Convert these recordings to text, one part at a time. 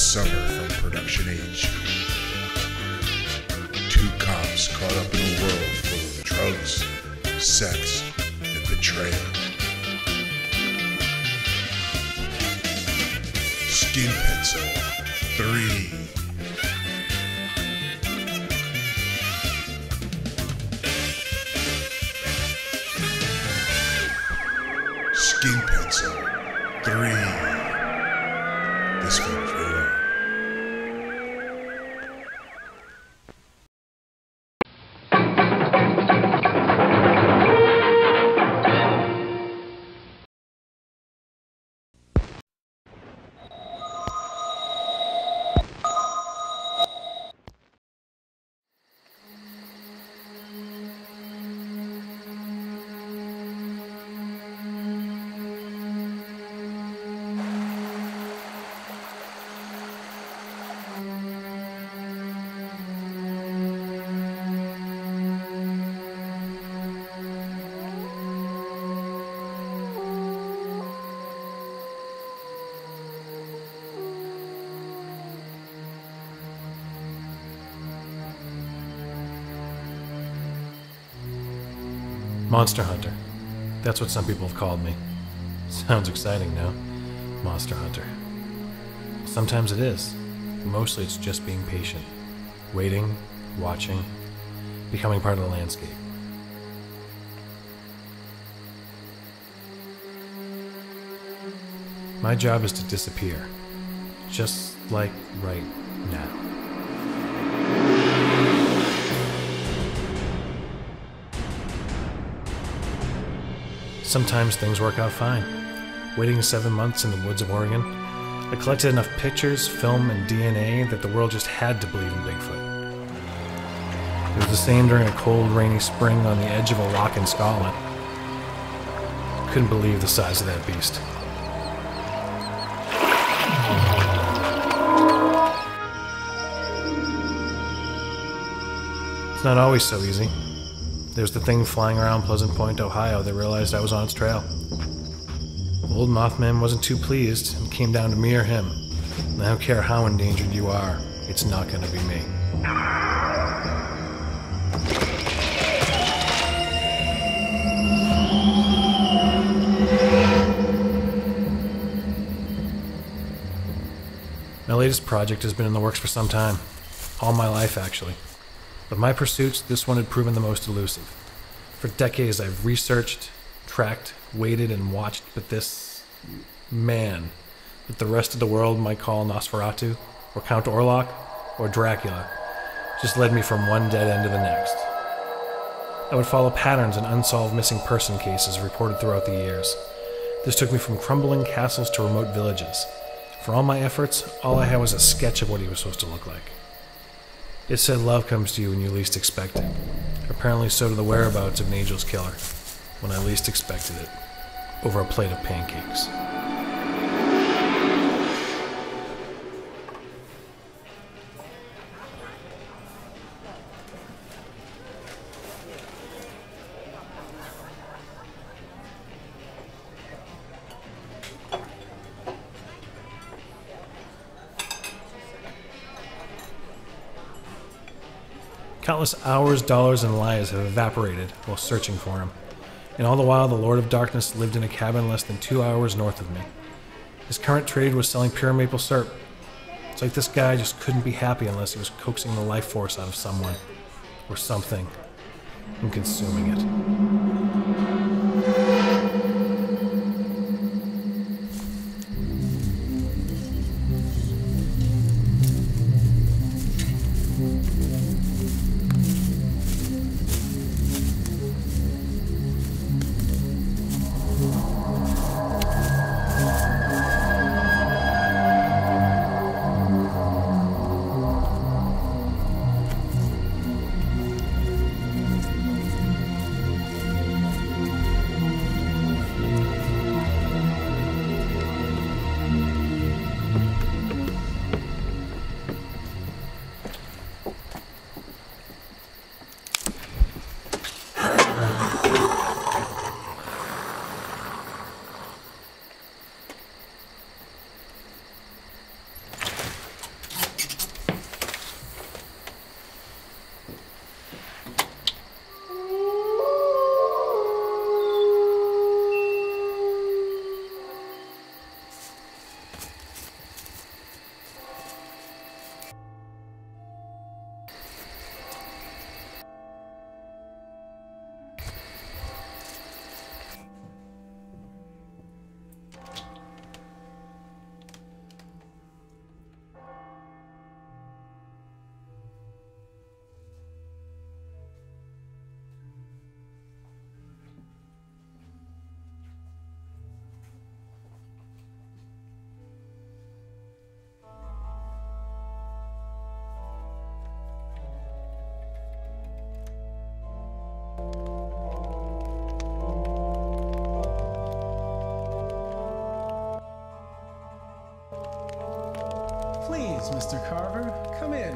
summer from production age. Two cops caught up in a world full of drugs, sex, and betrayal. Skin Pencil 3. Skin Pencil 3. This film trailer. Monster Hunter. That's what some people have called me. Sounds exciting now. Monster Hunter. Sometimes it is. Mostly it's just being patient. Waiting, watching, becoming part of the landscape. My job is to disappear. Just like right now. Sometimes things work out fine. Waiting 7 months in the woods of Oregon, I collected enough pictures, film, and DNA that the world just had to believe in Bigfoot. It was the same during a cold, rainy spring on the edge of a rock in Scotland. Couldn't believe the size of that beast. It's not always so easy. There's the thing flying around Pleasant Point, Ohio that realized I was on its trail. Old Mothman wasn't too pleased and came down to me or him. And I don't care how endangered you are, it's not going to be me. My latest project has been in the works for some time. All my life, actually. Of my pursuits, this one had proven the most elusive. For decades I've researched, tracked, waited, and watched, but this man that the rest of the world might call Nosferatu, or Count Orlok, or Dracula, just led me from one dead end to the next. I would follow patterns in unsolved missing person cases reported throughout the years. This took me from crumbling castles to remote villages. For all my efforts, all I had was a sketch of what he was supposed to look like. It said love comes to you when you least expect it. Apparently so do the whereabouts of an angel's killer, when I least expected it, over a plate of pancakes. Countless hours, dollars, and lives have evaporated while searching for him. And all the while, the Lord of Darkness lived in a cabin less than 2 hours north of me. His current trade was selling pure maple syrup. It's like this guy just couldn't be happy unless he was coaxing the life force out of someone, or something, and consuming it. Please, Mr. Carver, come in.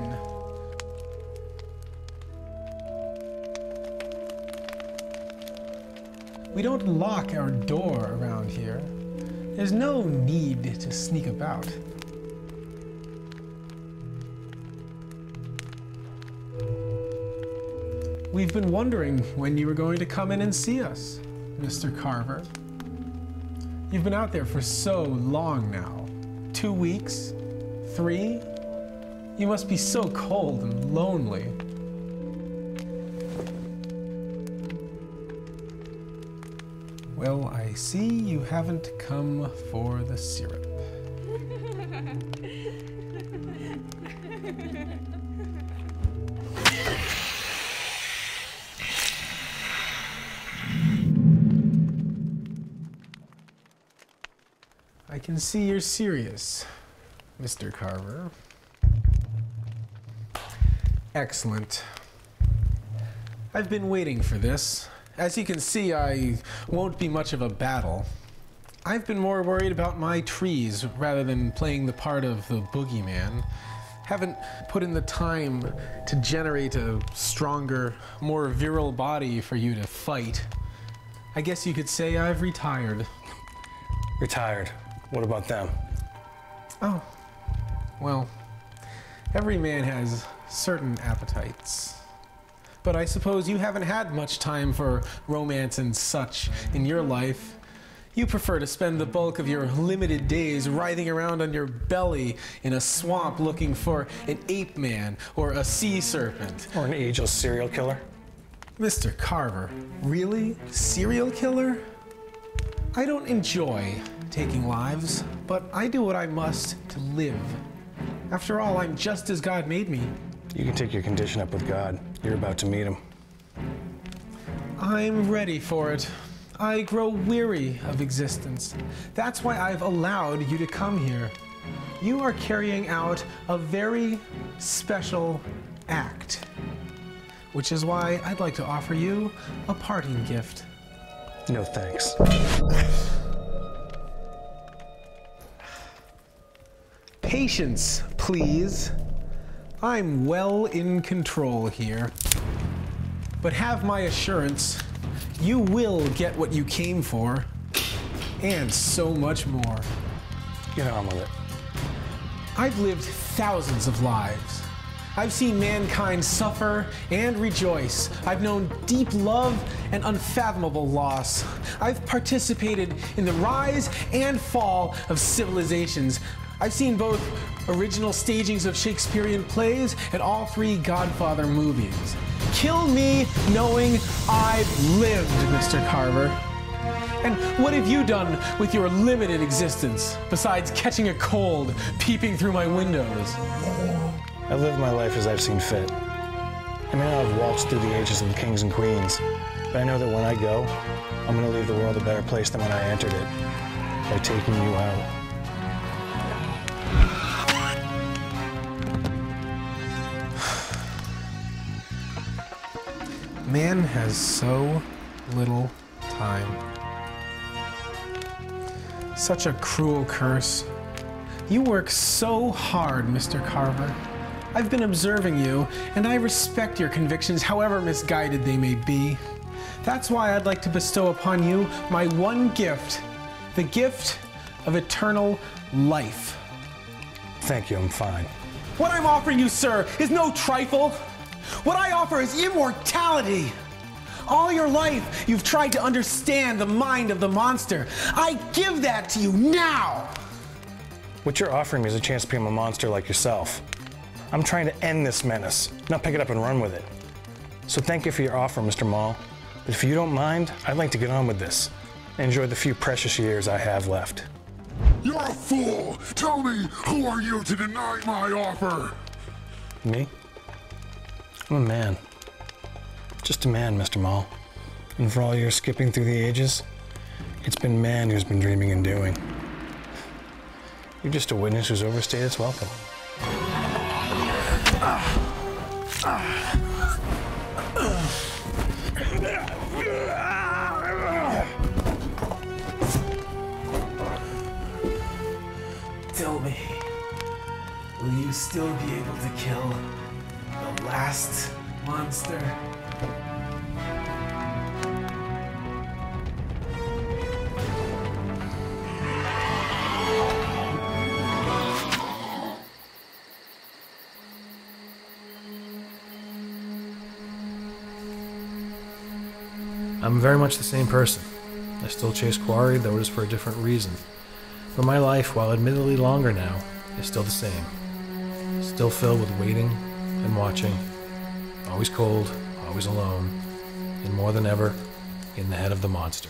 We don't lock our door around here. There's no need to sneak about. We've been wondering when you were going to come in and see us, Mr. Carver. You've been out there for so long now. 2 weeks? 3? You must be so cold and lonely. Well, I see you haven't come for the syrup. I can see you're serious, Mr. Carver. Excellent. I've been waiting for this. As you can see, I won't be much of a battle. I've been more worried about my trees rather than playing the part of the boogeyman. Haven't put in the time to generate a stronger, more virile body for you to fight. I guess you could say I've retired. Retired. What about them? Oh, well, every man has certain appetites. But I suppose you haven't had much time for romance and such in your life. You prefer to spend the bulk of your limited days writhing around on your belly in a swamp looking for an ape man or a sea serpent. Or an ageless serial killer? Mr. Carver, really? Serial killer? I don't enjoy taking lives, but I do what I must to live. After all, I'm just as God made me. You can take your condition up with God. You're about to meet him. I'm ready for it. I grow weary of existence. That's why I've allowed you to come here. You are carrying out a very special act, which is why I'd like to offer you a parting gift. No thanks. Patience, please. I'm well in control here. But have my assurance, you will get what you came for, and so much more. Get on with it. I've lived thousands of lives. I've seen mankind suffer and rejoice. I've known deep love and unfathomable loss. I've participated in the rise and fall of civilizations. I've seen both original stagings of Shakespearean plays and all 3 Godfather movies. Kill me knowing I've lived, Mr. Carver. And what have you done with your limited existence, besides catching a cold, peeping through my windows? I've lived my life as I've seen fit. I may not have waltzed through the ages of the kings and queens, but I know that when I go, I'm going to leave the world a better place than when I entered it, by taking you out. Man has so little time. Such a cruel curse. You work so hard, Mr. Carver. I've been observing you, and I respect your convictions, however misguided they may be. That's why I'd like to bestow upon you my one gift, the gift of eternal life. Thank you, I'm fine. What I'm offering you, sir, is no trifle. What I offer is immortality. All your life, you've tried to understand the mind of the monster. I give that to you now. What you're offering me is a chance to become a monster like yourself. I'm trying to end this menace, not pick it up and run with it. So thank you for your offer, Mr. Maul. But if you don't mind, I'd like to get on with this and enjoy the few precious years I have left. You're a fool! Tell me, who are you to deny my offer? Me? I'm a man. Just a man, Mr. Maul. And for all your skipping through the ages, it's been man who's been dreaming and doing. You're just a witness who's overstayed its welcome. Tell me, Will you still be able to kill the last monster? I'm very much the same person. I still chase quarry, though it is for a different reason. But my life, while admittedly longer now, is still the same. Still filled with waiting and watching. Always cold, always alone, and more than ever, in the head of the monster.